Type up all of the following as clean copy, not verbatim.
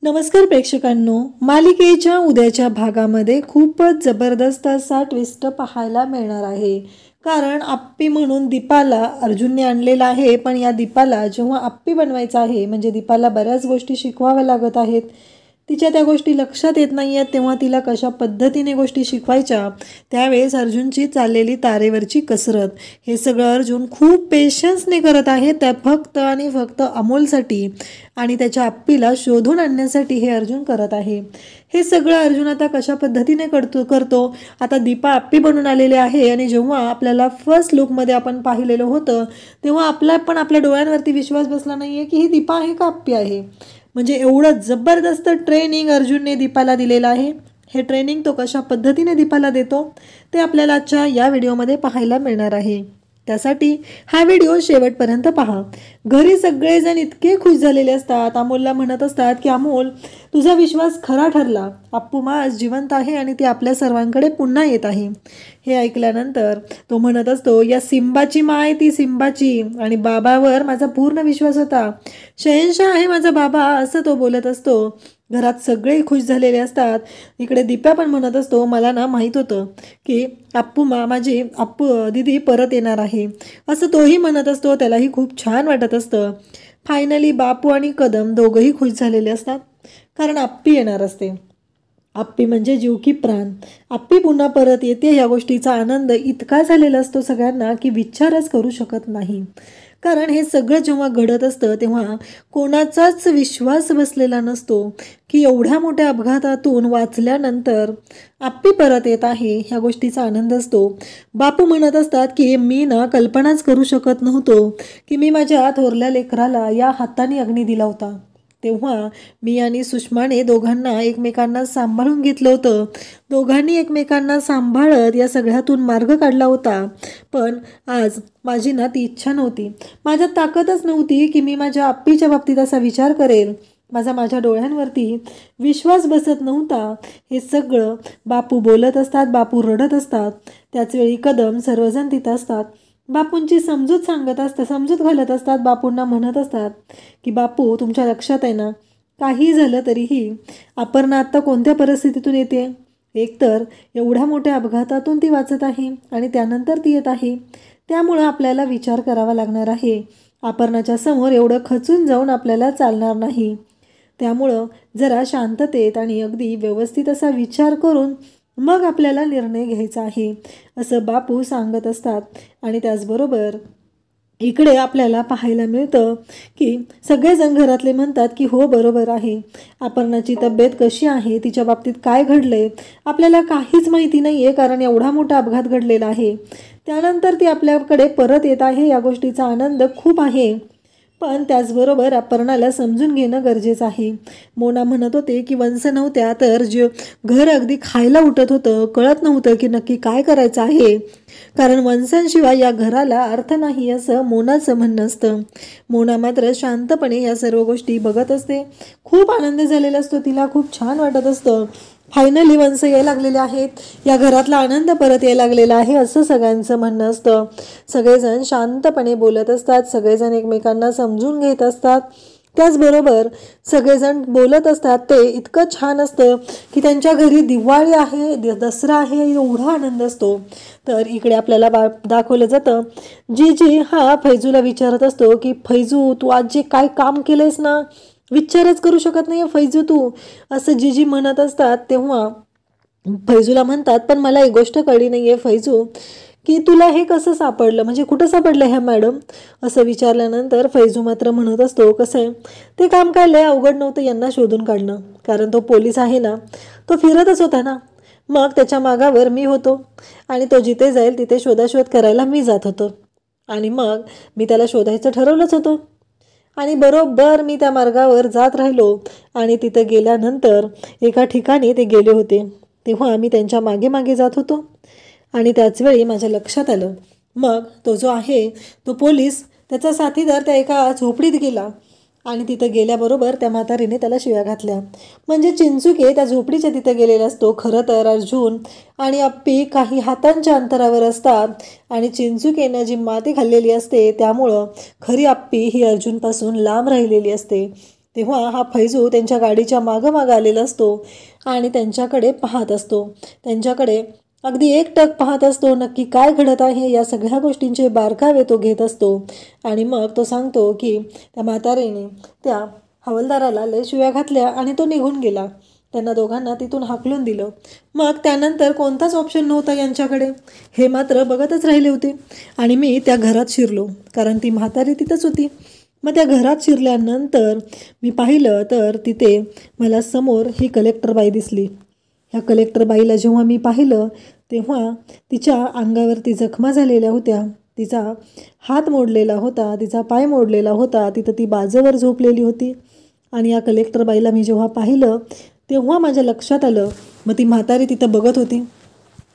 नमस्कार प्रेक्षकांनो, मालिकेच्या उद्याच्या भागामध्ये खूपच जबरदस्त असा ट्विस्ट पाहायला मिळणार आहे. कारण आप्पी म्हणून दीपाला अर्जुनने आणलेला आहे, पण या दीपाला जेव्हा आप्पी बनवायचं आहे म्हणजे दीपाला बऱ्याच गोष्टी शिकवाव्या लागत आहेत. तिच्या त्या गोष्टी लक्षात येत नाही आहेत, तेव्हा तिला कशा पद्धतीने गोष्टी शिकवायच्या त्यावेळेस अर्जुनची चाललेली तारेवरची कसरत हे सगळं अर्जुन खूप पेशन्सने करत आहे. त्या फक्त आणि फक्त अमोलसाठी आणि त्याच्या आप्पीला शोधून आणण्यासाठी हे अर्जुन करत आहे. हे सगळं अर्जुन आता कशा पद्धतीने करतो आता दीपा आप्पी बनून आलेले आहे आणि जेव्हा आपल्याला फर्स्ट लुकमध्ये आपण पाहिलेलं होतं तेव्हा आपल्या डोळ्यांवरती विश्वास बसला नाही आहे की ही दीपा आहे का आप्पी आहे. म्हणजे एवढं जबरदस्त ट्रेनिंग अर्जुनने दीपाला दिलेलं आहे. हे ट्रेनिंग तो कशा पद्धतीने दीपाला देतो ते आपल्याला आजच्या या व्हिडिओमध्ये पाहायला मिळणार आहे. त्यासाठी हा व्हिडिओ शेवटपर्यंत पहा. घरी सगळेजण इतके खुश झालेले असतात. अमोलला म्हणत असतात की अमोल, तुझा विश्वास खरा ठरला. अप्पूमा आज जिवंत आहे आणि ती आपल्या सर्वांकडे पुन्हा येत आहे. हे ऐकल्यानंतर तो म्हणत असतो, या सिम्बाची माय ती सिम्बाची आणि बाबावर माझा पूर्ण विश्वास होता. शहंशाह आहे माझा बाबा, असं तो बोलत असतो. घरात सगळे खुश झालेले असतात. इकडे दीपा पण म्हणत असतो, मला ना माहीत होतं की माझी अप्पू दीदी परत येणार आहे, असं तोही म्हणत असतो. त्यालाही खूप छान वाटत असतं. फायनली बापू आणि कदम दोघंही खुश झालेले असतात कारण आप्पी येणार असते. आप्पी म्हणजे जीव की प्राण. आप्पी पुन्हा परत येते या गोष्टीचा आनंद इतका झालेला असतो सगळ्यांना की विचारच करू शकत नाही. कारण हे सगळं जेव्हा घडत असतं तेव्हा कोणाचाच विश्वास बसलेला नसतो की एवढ्या मोठ्या अपघातातून वाचल्यानंतर आप्पी परत येत आहे ह्या गोष्टीचा आनंद असतो. बापू म्हणत असतात की मी ना कल्पनाच करू शकत नव्हतो की मी माझ्या थोरल्या लेकराला या हाताने अग्नी दिला होता. तेव्हा मी आणि सुषमाने दोघांना एकमेकांना सांभाळून घेतलं होतं. दोघांनी एकमेकांना सांभाळत या सगळ्यातून मार्ग काढला होता. पण आज माझी ना ती इच्छा नव्हती. माझ्यात ताकदच नव्हती की मी माझ्या आप्पीच्या बाबतीत असा विचार करेल. माझ्या डोळ्यांवरती विश्वास बसत नव्हता. हे सगळं बापू बोलत असतात. बापू रडत असतात. त्याचवेळी कदम सर्वजण तिथं असतात. बापूंची समजूत घालत असतात. बापूंना म्हणत असतात की बापू, तुमच्या लक्षात आहे ना, काही झालं तरीही अपर्णा आत्ता कोणत्या परिस्थितीतून येते. एकतर एवढ्या मोठ्या अपघातातून ती वाचत आहे आणि त्यानंतर ती येत आहे. त्यामुळं आपल्याला विचार करावा लागणार आहे. अपर्णाच्या समोर एवढं खचून जाऊन आपल्याला चालणार नाही. त्यामुळं जरा शांततेत आणि अगदी व्यवस्थित असा विचार करून मग आपल्याला निर्णय घ्यायचा आहे, असं बापू सांगत असतात. आणि त्याचबरोबर इकडे आपल्याला पाहायला मिळतं की सगळेजण घरातले म्हणतात की हो बरोबर आहे, अपर्णाची तब्येत कशी आहे, तिच्या बाबतीत काय घडलंय आपल्याला काहीच माहिती नाही आहे. कारण एवढा मोठा अपघात घडलेला आहे. त्यानंतर ती आपल्याकडे परत येत आहे या गोष्टीचा आनंद खूप आहे. पण त्याचबरोबर अपर्णाला समजून घेणं गरजेचं आहे. मोना म्हणत होते की वंस नव्हत्या तर घर अगदी खायला उठत होतं. कळत नव्हतं की नक्की काय करायचं आहे. कारण वंसांशिवाय या घराला अर्थ नाही असं मोनाचं म्हणणं असतं. मोना मात्र शांतपणे या सर्व गोष्टी बघत असते. खूप आनंद झालेला असतो तिला. खूप छान वाटत असतं. फायनली वंस यायला लागलेले आहेत. या घरातला आनंद परत यायला लागलेला आहे असं सगळ्यांचं म्हणणं असतं. सगळेजण शांतपणे बोलत असतात. सगळेजण एकमेकांना समजून घेत असतात. त्याचबरोबर सगळेजण बोलत असतात. ते इतकं छान असतं की त्यांच्या घरी दिवाळी आहे, दसरा आहे, एवढा आनंद असतो. तर इकडे आपल्याला दाखवलं जातं जी हा फैजूला विचारत असतो की फैजू, तू आज जे काय काम केलंयस ना, विचारच करू शकत नाही फैजू तू, असं जी म्हणत असतात. तेव्हा फैजूला म्हणतात, पण मला एक गोष्ट कळली नाही आहे फैजू, की तुला हे कसं सापडलं, म्हणजे कुठं सापडलं ह्या मॅडम, असं विचारल्यानंतर फैजू मात्र म्हणत असतो, कसं आहे ते काम काय लय अवघड नव्हतं यांना शोधून काढणं. कारण तो पोलीस आहे ना, तो फिरतच होता ना, मग त्याच्या मागावर मी होतो आणि तो जिथे जाईल तिथे शोधाशोध करायला मी जात होतो आणि मग मी त्याला शोधायचं ठरवलंच होतं. आणि बरोबर मी त्या मार्गावर जात राहिलो आणि तिथं गेल्यानंतर एका ठिकाणी ते गेले होते. तेव्हा आम्ही त्यांच्या मागे जात होतो आणि त्याचवेळी माझ्या लक्षात आलं. मग तो जो आहे तो पोलीस त्याचा साथीदार त्या एका झोपडीत गेला आणि तिथं गेल्याबरोबर त्या म्हातारीने त्याला शिव्या घातल्या. म्हणजे चिंचुके त्या झोपडीच्या तिथं गेलेला असतो. खरं तर अर्जुन आणि अप्पी काही हातांच्या अंतरावर असतात आणि चिंचुकेनं जी माती खाल्लेली असते त्यामुळं खरी अप्पी ही अर्जुनपासून लांब राहिलेली असते. तेव्हा हा फैजू त्यांच्या गाडीच्या मागं आलेला असतो आणि त्यांच्याकडे पाहत असतो. त्यांच्याकडे अगदी एकटक पाहत असतो. नक्की काय घडत आहे या सगळ्या गोष्टींचे बारकावे तो घेत असतो. आणि मग तो सांगतो की त्या म्हातारीने त्या हवालदाराला लय शिव्या घातल्या आणि तो निघून गेला. त्यांना दोघांना तिथून हाकलून दिलं. मग त्यानंतर कोणताच ऑप्शन नव्हता यांच्याकडे. हे मात्र बघतच राहिले होते आणि मी त्या घरात शिरलो, कारण ती म्हातारी तिथंच होती. मग त्या घरात शिरल्यानंतर मी पाहिलं तर तिथे मला समोर ही कलेक्टर बाई दिसली. ह्या कलेक्टर बाईला जेव्हा मी पाहिलं तेव्हा तिच्या अंगावरती जखमा झालेल्या होत्या. तिचा हात मोडलेला होता, तिचा पाय मोडलेला होता. तिथं ती बाजूवर झोपलेली होती. आणि या कलेक्टर बाईला मी जेव्हा पाहिलं तेव्हा माझ्या लक्षात आलं. मग ती म्हातारी तिथं बघत होती.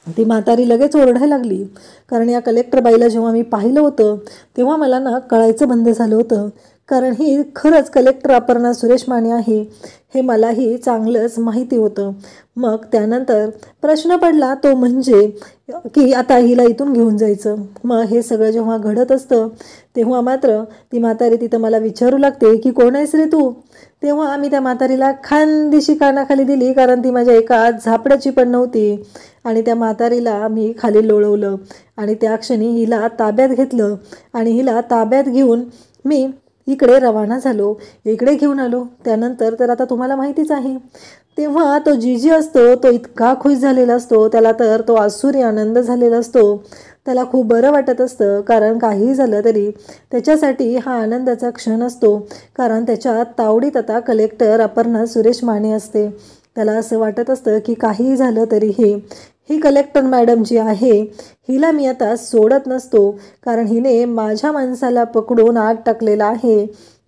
ती म्हातारी लगेच ओरडायला लागली, कारण या कलेक्टर बाईला जेव्हा मी पाहिलं होतं तेव्हा मला ना कळायचं बंद झालं होतं, कारण ही खरंच कलेक्टर अपर्णा सुरेश माने आहे हे मलाही चांगलंच माहिती होतं. मग त्यानंतर प्रश्न पडला तो म्हणजे की आता हिला इथून घेऊन जायचं. मग हे सगळं जेव्हा घडत असतं तेव्हा मात्र ती म्हातारी तिथं मला विचारू लागते की कोण आहेस रे तू. तेव्हा आम्ही त्या म्हातारीला खानदिशी कानाखाली दिली, कारण ती माझ्या एका झापड्याची पण नव्हती. आणि त्या म्हातारीला मी खाली लोळवलं आणि त्या क्षणी हिला ताब्यात घेतलं आणि हिला ताब्यात घेऊन मी इकडे रवाना झालो, इकडे घेऊन आलो. त्यानंतर तर आता तुम्हाला माहितीच आहे. तेव्हा तो जीजी असतो तो इतका खुश झालेला असतो, त्याला तर तो आसुरी आनंद झालेला असतो. त्याला खूप बरं वाटत असतं, कारण काहीही झालं तरी त्याच्यासाठी हा आनंदाचा क्षण असतो, कारण त्याच्या तावडीत आता कलेक्टर अपर्णा सुरेश माने असते. त्याला असं वाटत असतं की काहीही झालं तरी ही कलेक्टर मॅडम जी आहे हिला मी आता सोडत नसतो, कारण हिने माझ्या माणसाला पकडून आत टाकलेला आहे.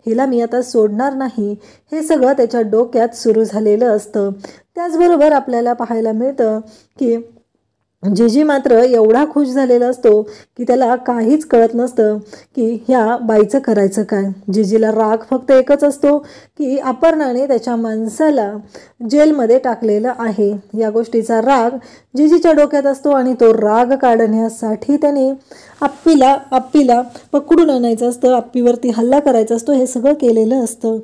हिला मी आता सोडणार नाही. हे सगळं त्याच्या डोक्यात सुरू झालेलं असतं. त्याचबरोबर आपल्याला पाहायला मिळतं की जीजी मात्र एवढा खुश झालेला असतो की त्याला काहीच कळत नसतं की ह्या बाईचं करायचं काय. जीजीला राग फक्त एकच असतो की अपर्णाने त्याच्या माणसाला जेलमध्ये टाकलेलं आहे. या गोष्टीचा राग जीजीच्या डोक्यात असतो आणि तो राग काढण्यासाठी त्याने आप्पीला पकडून आणायचं असतं, आप्पीवरती हल्ला करायचा असतो. हे सगळं केलेलं असतं.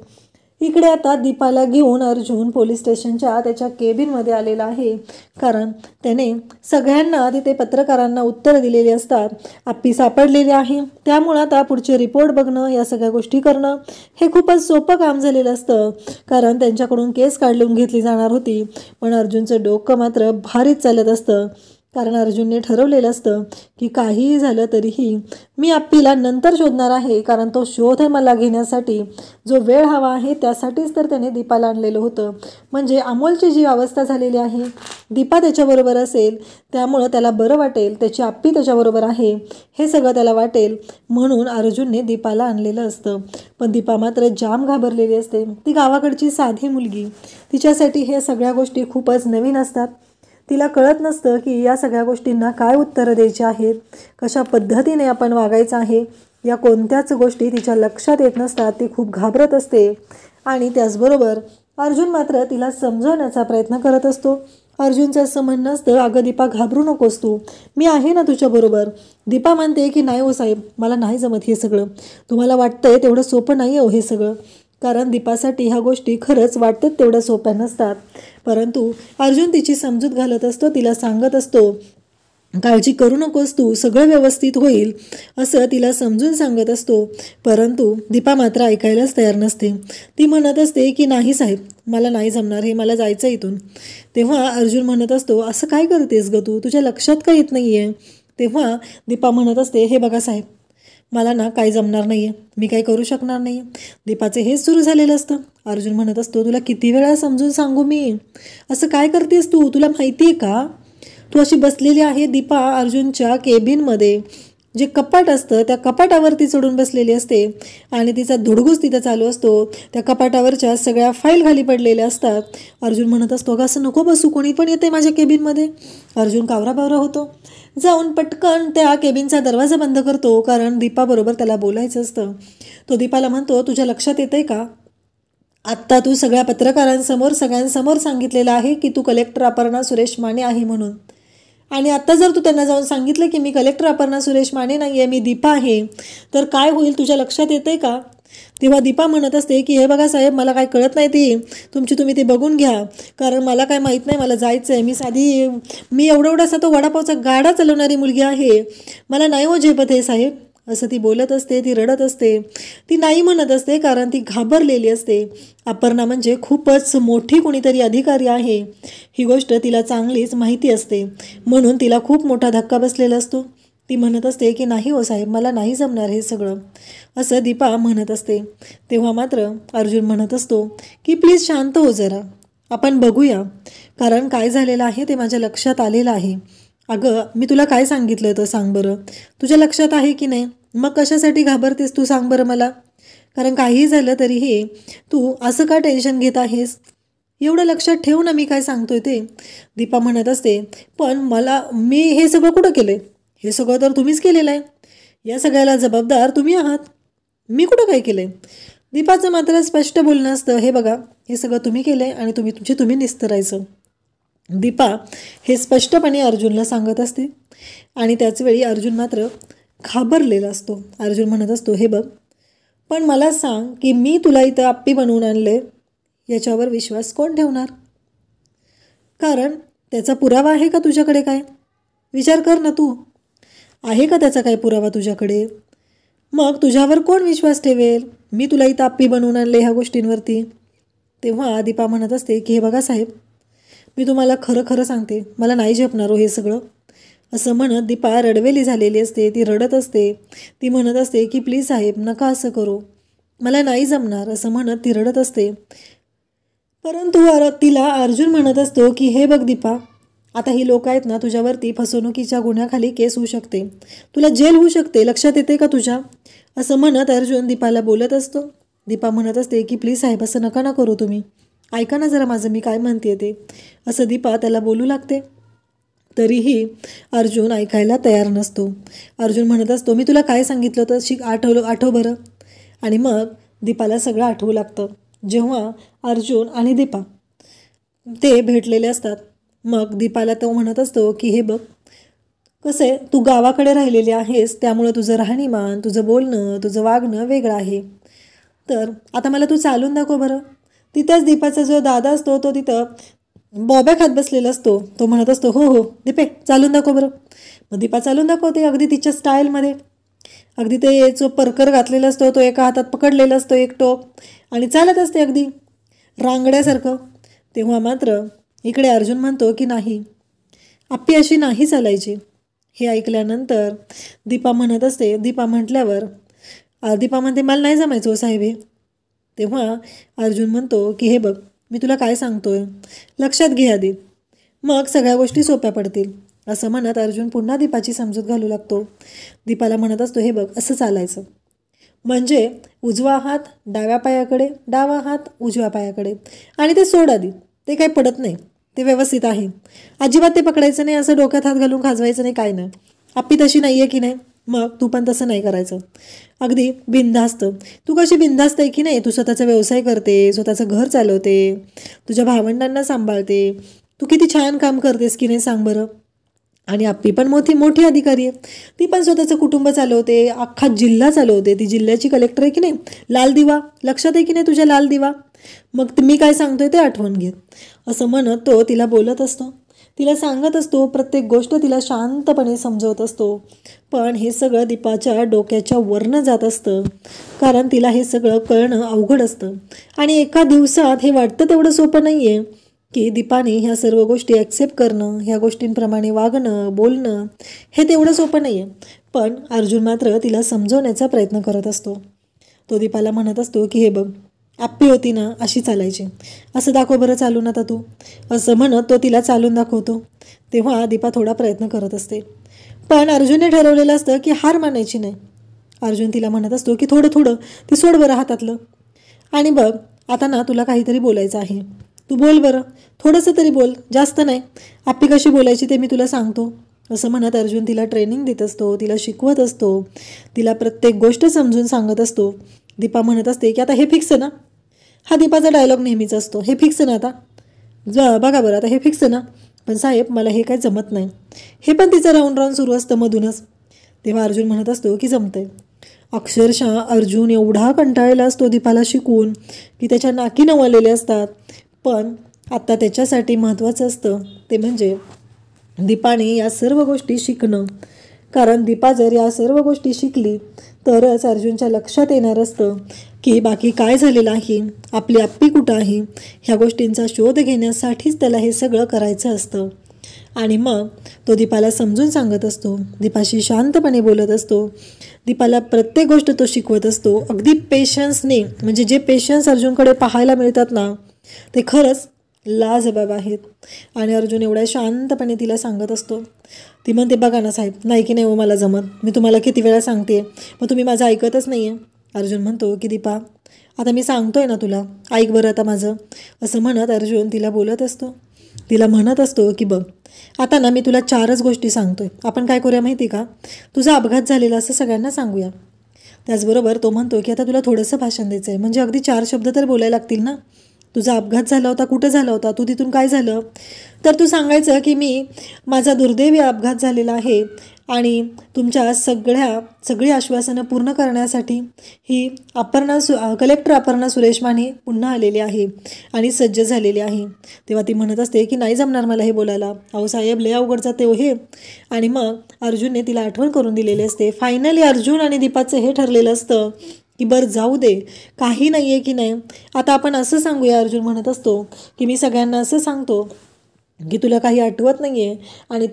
इकडे आता दीपाला घेऊन अर्जुन पोलीस स्टेशनच्या त्याच्या केबिनमध्ये आलेला आहे, कारण त्याने सगळ्यांना तिथे पत्रकारांना उत्तरं दिलेली असतात. आप्पी सापडलेली आहे, त्यामुळं आता पुढचे रिपोर्ट बघणं या सगळ्या गोष्टी करणं हे खूपच सोपं काम झालेलं असतं, कारण त्यांच्याकडून केस काढून घेतली जाणार होती. पण अर्जुनचं डोकं मात्र भारीच चालत असतं, कारण अर्जुनने ठरवलेलं असतं की काहीही झालं तरीही मी आप्पीला नंतर शोधणार आहे, कारण तो शोध मला घेण्यासाठी जो वेळ हवा आहे त्यासाठीच तर त्याने दीपाला आणलेलं होतं. म्हणजे अमोलची जी अवस्था झालेली आहे, दीपा त्याच्याबरोबर असेल त्यामुळं त्याला बरं वाटेल, त्याची आप्पी त्याच्याबरोबर आहे हे सगळं त्याला वाटेल, म्हणून अर्जुनने दीपाला आणलेलं असतं. पण दीपा मात्र जाम घाबरलेली असते. ती गावाकडची साधी मुलगी, तिच्यासाठी हे सगळ्या गोष्टी खूपच नवीन असतात. तिला कळत नसतं की या सगळ्या गोष्टींना काय उत्तरं द्यायची आहेत, कशा पद्धतीने आपण वागायचं आहे. या कोणत्याच गोष्टी तिच्या लक्षात येत नसतात. ती खूप घाबरत असते आणि त्याचबरोबर अर्जुन मात्र तिला समजवण्याचा प्रयत्न करत असतो. अर्जुनचं असं म्हणणं असतं, अगं दीपा घाबरू नकोस तू, मी आहे ना तुझ्याबरोबर. दीपा म्हणते की नाही हो साहेब, मला नाही जमत हे सगळं. तुम्हाला वाटतंय तेवढं सोपं नाही हो हे सगळं, कारण दीपासाठी ह्या गोष्टी खरंच वाटतात तेवढ्या सोप्या नसतात. परंतु अर्जुन तिची समजूत घालत असतो, तिला सांगत असतो काळजी करू नकोस तू, सगळं व्यवस्थित होईल असं तिला समजून सांगत असतो. परंतु दीपा मात्र ऐकायलाच तयार नसते. ती म्हणत असते की नाही साहेब, मला नाही जमणार, हे मला जायचं इथून. तेव्हा अर्जुन म्हणत असतो, असं काय करतेस ग तू, तुझ्या लक्षात का येत नाही आहे. तेव्हा दीपा म्हणत असते, हे बघा साहेब, मला ना काही जमणार नाही आहे, मी काही करू शकणार नाही. दीपाचे हेच सुरू झालेलं असतं. अर्जुन म्हणत असतो, तुला किती वेळा समजून सांगू मी, असं काय करतेस तू, तुला माहिती आहे का. तू अशी बसलेली आहे दीपा अर्जुनच्या केबिनमध्ये, जे कपाट असतं त्या कपाटावरती चढून बसलेली असते आणि तिचा धुडगूस तिथं चालू असतो. त्या कपाटावरच्या सगळ्या फाईल खाली पडलेल्या असतात. अर्जुन म्हणत असतो, अगं असं नको बसू, कोणी पण येते माझ्या केबिनमध्ये. अर्जुन कावराबावरा होतो, जाऊन पटकन त्या केबिनचा दरवाजा बंद करतो, कारण दीपाबरोबर त्याला बोलायचं असतं. तो दीपाला म्हणतो, तुझ्या लक्षात येतंय का, आत्ता तू सगळ्या पत्रकारांसमोर सगळ्यांसमोर सांगितलेलं आहे की तू कलेक्टर अपर्णा सुरेश माने आहे म्हणून, आणि आत्ता जर तू त्यांना जाऊन सांगितलं की मी कलेक्टर अपर्णा सुरेश माने नाही आहे, मी दीपा आहे, तर काय होईल तुझ्या लक्षात येतंय का. तेव्हा दीपा म्हणत असते की हे बघा साहेब, मला काय कळत नाही, ती तुम्ही ते बघून घ्या, कारण मला काय माहीत नाही, मला जायचं आहे, मी एवढासा तो वडापावचा गाडा चालवणारी मुलगी आहे, मला नाही हो झेपत हे साहेब, असं ती बोलत असते. ती रडत असते, ती नाही म्हणत असते, कारण ती घाबरलेली असते. अपर्णा म्हणजे खूपच मोठी कोणीतरी अधिकारी आहे, ही गोष्ट तिला चांगलीच माहिती असते, म्हणून तिला खूप मोठा धक्का बसलेला असतो. ती म्हणत असते की नाही हो साहेब, मला नाही जमणार हे सगळं, असं दीपा म्हणत असते. तेव्हा मात्र अर्जुन म्हणत असतो की प्लीज शांत हो जरा, आपण बघूया, कारण काय झालेलं आहे ते माझ्या लक्षात आलेलं आहे. अगं, मी तुला काय सांगितलं होतं सांग बरं, तुझ्या लक्षात आहे की नाही? मग कशासाठी घाबरतेस तू, सांग बरं मला, कारण काहीही झालं तरीही तू असं का टेन्शन घेत आहेस? एवढं लक्षात ठेव ना मी काय सांगतोय ते. दीपा म्हणत असते, पण मी हे सगळं कुठं केलं आहे? हे सगळं तर तुम्हीच केलेलं आहे, या सगळ्याला जबाबदार तुम्ही आहात, मी कुठं काय केलं आहे? दीपाचं मात्र स्पष्ट बोलणं असतं, हे बघा, हे सगळं तुम्ही केलं आहे आणि तुम्ही निस्तरायचं. दीपा हे स्पष्टपणे अर्जुनला सांगत असते आणि त्याचवेळी अर्जुन मात्र घाबरलेला असतो. अर्जुन म्हणत असतो, हे बघ, पण मला सांग की मी तुला इथं आप्पी बनवून आणले, याच्यावर विश्वास कोण ठेवणार? कारण त्याचा पुरावा आहे का तुझ्याकडे? काय विचार कर ना तू, आहे का त्याचा काय पुरावा तुझ्याकडे? मग तुझ्यावर कोण विश्वास ठेवेल? मी तुला इथं आप्पी बनवून आणले ह्या गोष्टींवरती. तेव्हा दीपा म्हणत असते की हे बघा साहेब, मी तुम्हाला खरं खरं सांगते, मला नाही झेपणार हो हे सगळं, असं म्हणत दीपा रडवेली झालेली असते. ती रडत असते, ती म्हणत असते की प्लीज साहेब नका असं करू, मला नाही जमणार, असं म्हणत ती रडत असते. परंतु तिला अर्जुन म्हणत असतो की हे बघ दीपा, आता ही लोक आहेत ना, तुझ्यावरती फसवणुकीच्या गुन्ह्याखाली केस होऊ शकते, तुला जेल होऊ शकते, लक्षात येते का तुझ्या? असं म्हणत अर्जुन दीपाला बोलत असतो. दीपा म्हणत असते की प्लीज साहेब असं नका ना करू, तुम्ही ऐका ना जरा माझं, मी काय म्हणते ते, असं दीपा त्याला बोलू लागते. तरीही अर्जुन ऐकायला तयार नसतो. अर्जुन म्हणत असतो, मी तुला काय सांगितलं होतं, आठव बरं. आणि मग दीपाला सगळं आठवू लागतं. जेव्हा अर्जुन आणि दीपा ते भेटलेले असतात, मग दीपाला तो म्हणत असतो की हे बघ, कसं आहे, तू गावाकडे राहिलेली आहेस, त्यामुळं तुझं राहणीमान, तुझं बोलणं, तुझं वागणं वेगळं आहे, तर आता मला तू चालून दाखव बरं. तिथेच दीपाचा जो दादा असतो तो तिथं बॉब्या खात बसलेला असतो. तो म्हणत असतो, हो हो दीपे, चालून दाखव बरं. मग दीपा चालून दाखवते अगदी तिच्या स्टाईलमध्ये, अगदी ते जो परकर घातलेला असतो तो एका हातात पकडलेला असतो एक टोक, आणि चालत असते अगदी रांगड्यासारखं. तेव्हा मात्र इकडे अर्जुन म्हणतो की नाही, आप्पी अशी नाही चालायची. हे ऐकल्यानंतर दीपा म्हणत असते, दीपा म्हटल्यावर दीपा म्हणते, मला नाही जमायचं हो साहेब हे. तेव्हा अर्जुन म्हणतो की हे बघ, मी तुला काय सांगतोय लक्षात घे आधी, मग सगळ्या गोष्टी सोप्या पडतील, असं म्हणत अर्जुन पुन्हा दीपाची समजूत घालू लागतो. दीपाला म्हणत असतो, हे बघ, असं चालायचं, म्हणजे उजवा हात डाव्या पायाकडे, डावा हात उजव्या पायाकडे, आणि ते सोड आधी, ते काही पडत नाही, ते व्यवस्थित आहे, अजिबात ते पकडायचं नाही, असं डोक्यात हात घालून खाजवायचं नाही, काय नाही. आप्पी तशी नाही आहे की नाही, मग तू पण तसं नाही करायचं, अगदी बिनधास्त. तू कशी बिनधास्त आहे की नाही, तू स्वतःचा व्यवसाय करते, स्वतःचं घर चालवते, तुझ्या भावंडांना सांभाळते, तू किती छान काम करतेस की नाही सांग बरं. आणि आप्पी पण मोठी अधिकारी आहे, ती पण स्वतःचं कुटुंब चालवते, अख्खा जिल्हा चालवते, ती जिल्ह्याची कलेक्टर आहे की नाही, लाल दिवा, लक्षात आहे की नाही तुझ्या लाल दिवा. मग मी काय सांगतोय ते आठवण घे, असं म्हणत तो तिला बोलत असतो, तिला सांगत असतो, प्रत्येक गोष्ट तिला शांतपणे समजवत असतो. पण हे सगळं दीपाच्या डोक्याच्या वरनं जात असतं, कारण तिला हे सगळं कळणं अवघड असतं. आणि एका दिवसात हे वाटतं तेवढं सोपं नाही आहे की दीपाने ह्या सर्व गोष्टी ॲक्सेप्ट करणं, ह्या गोष्टींप्रमाणे वागणं, बोलणं, हे तेवढं सोपं नाही आहे. पण अर्जुन मात्र तिला समजवण्याचा प्रयत्न करत असतो. तो दीपाला म्हणत असतो की हे बघ, आप्पी होती ना अशी चालायची, असं दाखव बरं चालून आता तू, असं म्हणत तो तिला चालून दाखवतो. तेव्हा दीपा थोडा प्रयत्न करत असते, पण अर्जुनने ठरवलेलं असतं की हार मानायची नाही. अर्जुन तिला म्हणत असतो की थोडं ते सोड बरं हातातलं, आणि बघ आता ना तुला काहीतरी बोलायचं आहे, तू बोल बरं, थोडंसं तरी बोल, जास्त नाही, आप्पी कशी बोलायची ते मी तुला सांगतो, असं म्हणत अर्जुन तिला ट्रेनिंग देत असतो, तिला शिकवत असतो, तिला प्रत्येक गोष्ट समजून सांगत असतो. दीपा म्हणत असते की आता हे फिक्स ना, हा दीपाचा डायलॉग नेहमीच असतो, हे फिक्स ना आता, बघा बरं आता हे फिक्स ना. पण साहेब मला हे काही जमत नाही, हे पण तिचं राऊंड सुरू असतं मधूनच. तेव्हा अर्जुन म्हणत असतो की जमतंय, अक्षरशः अर्जुन एवढा कंटाळलेला असतो दीपाला शिकून की त्याच्या नाकी नवलेले असतात. पण आत्ता त्याच्यासाठी महत्त्वाचं असतं ते म्हणजे दीपाने या सर्व गोष्टी शिकणं. कारण दीपा जर या सर्व गोष्टी शिकली तरच अर्जुनच्या लक्षात येणार असतं की बाकी काय झालेलं आहे, आपली आप्पी कुठं आहे, ह्या गोष्टींचा शोध घेण्यासाठीच त्याला हे सगळं करायचं असतं. आणि मग तो दीपाला समजून सांगत असतो, दीपाशी शांतपणे बोलत असतो, दीपाला प्रत्येक गोष्ट तो शिकवत असतो अगदी पेशन्सने. म्हणजे जे पेशन्स अर्जुनकडे पाहायला मिळतात ना ते खरंच लाजबाब आहेत. आणि अर्जुन एवढ्या शांतपणे तिला सांगत असतो. ती म्हणते, बघा ना साहेब, नाही की नाही हो मला जमत, मी तुम्हाला किती वेळा सांगते, मग तुम्ही माझं ऐकतच नाही आहे. अर्जुन म्हणतो की दीपा आता मी सांगतोय ना तुला, ऐक बरं आता माझं. असं म्हणत अर्जुन तिला बोलत असतो, तिला म्हणत असतो की बघ आता ना मी तुला 4च गोष्टी सांगतोय, आपण काय करूया माहिती का, तुझा अपघात झालेला असं सगळ्यांना सांगूया. त्याचबरोबर तो म्हणतो की आता तुला थोडंसं भाषण द्यायचं आहे, म्हणजे अगदी 4 शब्द तर बोलायला लागतील ना. तुझा अपघात झाला होता, कुठं झाला होता, तू तिथून काय झालं, तर तू सांगायचं की माझा दुर्दैवी अपघात झालेला आहे आणि तुमच्या सगळी आश्वासनं पूर्ण करण्यासाठी ही कलेक्टर अपर्णा सुरेश माने पुन्हा आलेली आहे आणि सज्ज झालेली आहे. तेव्हा ती म्हणत असते की नाही जमणार मला हे बोलायला, अहो साहेब लय अवघडचा ते हे. आणि मग अर्जुनने तिला आठवण करून दिलेली असते. फायनली अर्जुन आणि दीपाचं हे ठरलेलं असतं की बरं जाऊ दे, काही नाही आहे की नाही, आता आपण असं सांगूया. अर्जुन म्हणत असतो की मी सगळ्यांना असं सांगतो की तुला काही आठवत नाही आहे आणि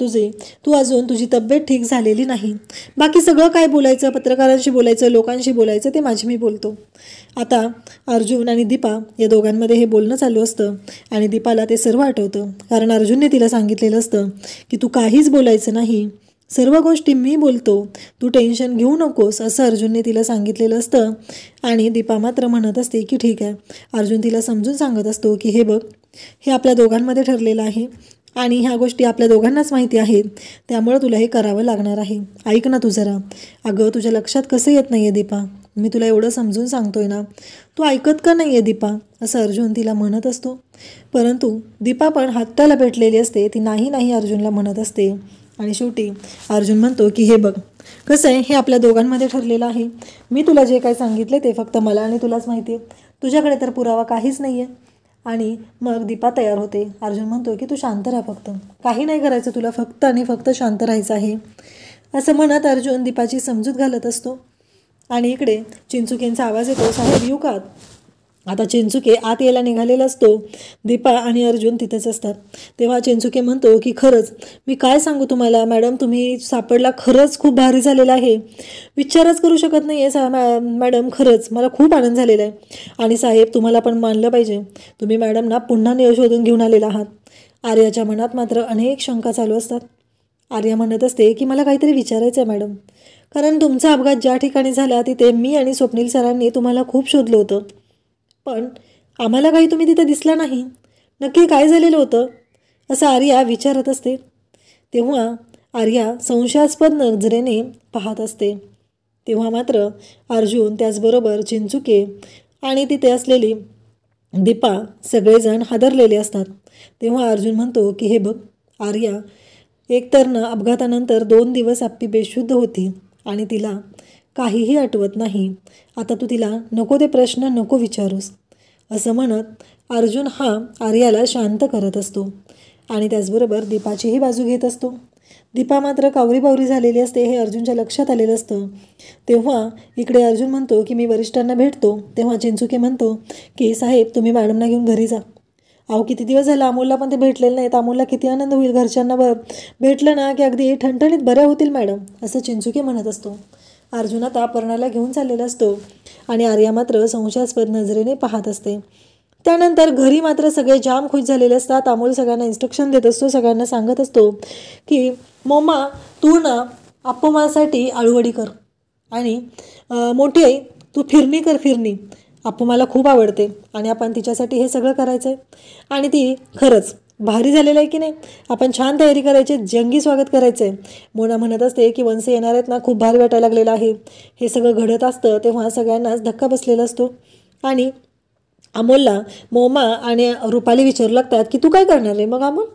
तू अजून तुझी तब्येत ठीक झालेली नाही. बाकी सगळं काय बोलायचं, पत्रकारांशी बोलायचं, लोकांशी बोलायचं, ते मी बोलतो. आता अर्जुन आणि दीपा या दोघांमध्ये हे बोलणं चालू असतं आणि दीपाला ते सर्व आठवतं. कारण अर्जुनने तिला सांगितलेलं असतं की तू काहीच बोलायचं नाही, सर्व गोष्टी मी बोलतो, तू टेन्शन घेऊ नकोस, असं अर्जुनने तिला सांगितलेलं असतं. आणि दीपा मात्र म्हणत असते की ठीक आहे. अर्जुन तिला समजून सांगत असतो की हे बघ, हे आपल्या दोघांमध्ये ठरलेलं आहे आणि ह्या गोष्टी आपल्या दोघांनाच माहिती आहेत, त्यामुळं तुला हे करावं लागणार आहे. ऐक ना तू जरा. अगं तुझ्या लक्षात कसं येत नाही आहे दीपा, मी तुला एवढं समजून सांगतोय ना, तू ऐकत का नाही आहे दीपा, असं अर्जुन तिला म्हणत असतो. परंतु दीपा पण हट्टाला पेटलेली असते, ती नाही अर्जुनला म्हणत असते. आणि शेवटी अर्जुन म्हणतो की हे बघ कसं आहे, हे आपल्या दोघांमध्ये ठरलेलं आहे, मी तुला जे काय सांगितले ते फक्त मला आणि तुलाच माहिती आहे, तुझ्याकडे तर पुरावा काहीच नाही आहे. आणि मग दीपा तयार होते. अर्जुन म्हणतो की तू शांत राहा, फक्त काही नाही करायचं तुला, फक्त आणि फक्त शांत राहायचं आहे, असं म्हणत अर्जुन दीपाची समजूत घालत असतो. आणि इकडे चिंचुकेंचा आवाज येतो, साहेब येऊ का. आता चिंचुके आत यायला निघालेला असतो. दीपा आणि अर्जुन तिथेच असतात. तेव्हा चिंचुके म्हणतो की खरंच मी काय सांगू तुम्हाला मॅडम, तुम्ही सापडला, खरंच खूप भारी झालेलं आहे, विचारच करू शकत नाही आहे मॅडम, खरंच मला खूप आनंद झालेला आहे. आणि साहेब तुम्हाला पण मानलं पाहिजे, तुम्ही मॅडम ना पुन्हा शोधून घेऊन आलेला आहात. आर्याच्या मनात मात्र अनेक शंका चालू असतात. आर्या म्हणत असते की मला काहीतरी विचारायचं आहे मॅडम, कारण तुमचा अपघात ज्या ठिकाणी झाला तिथे मी आणि स्वप्नील सरांनी तुम्हाला खूप शोधलं होतं, पण आम्हाला काही तुम्ही तिथे दिसला नाही, नक्की काय झालेलं होतं, असं आर्या विचारत असते. तेव्हा आर्या संशयास्पद नजरेने पाहत असते. तेव्हा मात्र अर्जुन, त्याचबरोबर चिंचुके आणि तिथे असलेली दीपा सगळेजण हादरलेले असतात. तेव्हा अर्जुन म्हणतो की हे बघ आर्या, एकतर ना अपघातानंतर 2 दिवस आप्पी बेशुद्ध होती आणि तिला काहीही आठवत नाही, आता तू तिला नको ते प्रश्न नको विचारूस, असं म्हणत अर्जुन हा आर्याला शांत करत असतो. आणि त्याचबरोबर दीपाचीही बाजू घेत असतो. दीपा मात्र कावरीबावरी झालेली असते, हे अर्जुनच्या लक्षात आलेलं असतं. तेव्हा इकडे अर्जुन म्हणतो की मी वरिष्ठांना भेटतो. तेव्हा चिंचुके म्हणतो की साहेब तुम्ही मॅडमना घेऊन घरी जा. अहो किती दिवस झाला अमोलला पण ते भेटलेलं नाहीत, अमोलला किती आनंद होईल, घरच्यांना भेटलं ना की अगदी ठणठणीत बऱ्या होतील मॅडम, असं चिंचुके म्हणत असतो. अर्जुन आता अपर्णाला घेऊन चाललेला असतो आणि आर्या मात्र संशयास्पद नजरेने पाहत असते. त्यानंतर घरी मात्र सगळे जाम खुश झालेले असतात. अमोल सगळ्यांना इन्स्ट्रक्शन देत असतो, सगळ्यांना सांगत असतो की मोमा तू ना अप्पमासाठी आळूवडी कर आणि मोठी आई तू फिरणी कर, फिरणी अप्पू मला खूप आवडते आणि आपण तिच्यासाठी हे सगळं करायचं आहे. आणि ती खरंच भारी झालेलं आहे की नाही, आपण छान तयारी करायची, जंगी स्वागत करायचं आहे. मोना म्हणत असते की वंश येणार आहेत ना, खूप भारी वाटायला लागलेलं आहे. हे सगळं घडत असतं तेव्हा सगळ्यांनाच धक्का बसलेला असतो. आणि अमोलला मोमा आणि रुपाली विचारू लागतात की तू काय करणार आहे मग अमोल,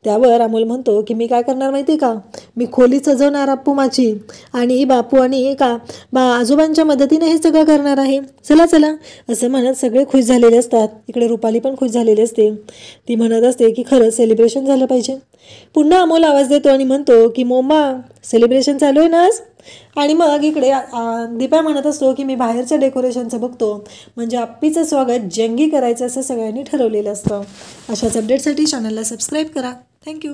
त्यावर अमोल म्हणतो की मी काय करणार माहिती का, मी खोली सजवणार अप्पू माझी, आणि बापू आणि आजोबांच्या मदतीने हे सगळं करणार आहे. चला चला असं म्हणत सगळे खुश झालेले असतात. इकडे रुपाली पण खुश झालेली असते. ती म्हणत असते की खरंच सेलिब्रेशन झालं पाहिजे. पुन्हा अमोल आवाज देतो आणि म्हणतो की मोमा सेलिब्रेशन चालू आहे ना आज. आणि मग इकडे दीपा म्हणत असतो की मी बाहेरच्या डेकोरेशनचं बघतो, म्हणजे आप्पीचं स्वागत जंगी करायचं असं सगळ्यांनी ठरवलेलं असतं. अशाच अपडेटसाठी चॅनलला सबस्क्राईब करा. थँक्यू.